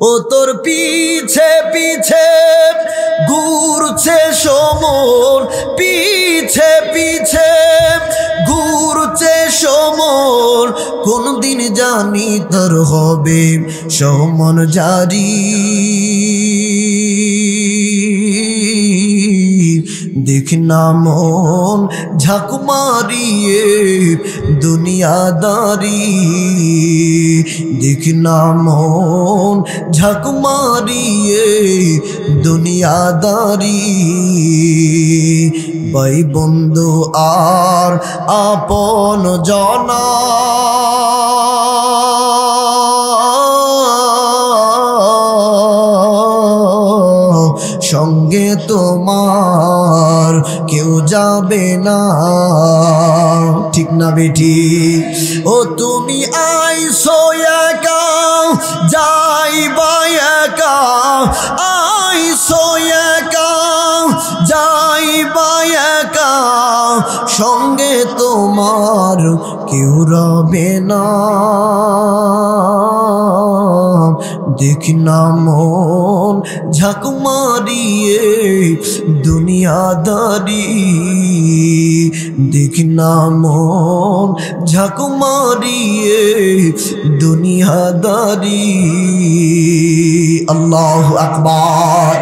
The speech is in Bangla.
ও তোর পিছে পিছে ঘুরছে সমর, পিছে পিছে ঘুরছে সমর, কোন দিন জানি তোর হবে সমন জারি। দেখ না মন ঝাঁক মারিয়ে দুনিয়াদারি, দেখ না মন ঝাঁক মারিয়ে দুনিয়াদারি। ভাই বন্ধু আর আপন জনা সঙ্গে তোমার কেউ যাবে না, ঠিক না বেটি? ও তুমি আইসো একা যাইবা একা, আইসো একা যাইবা একা, সঙ্গে তোমার কেউ রবে না। দেখ না মন ঝাঁক মারিয়ে দুনিয়াদারি, দেখ না মন ঝাঁক মারিয়ে দুনিয়াদারি। আল্লাহু আকবার।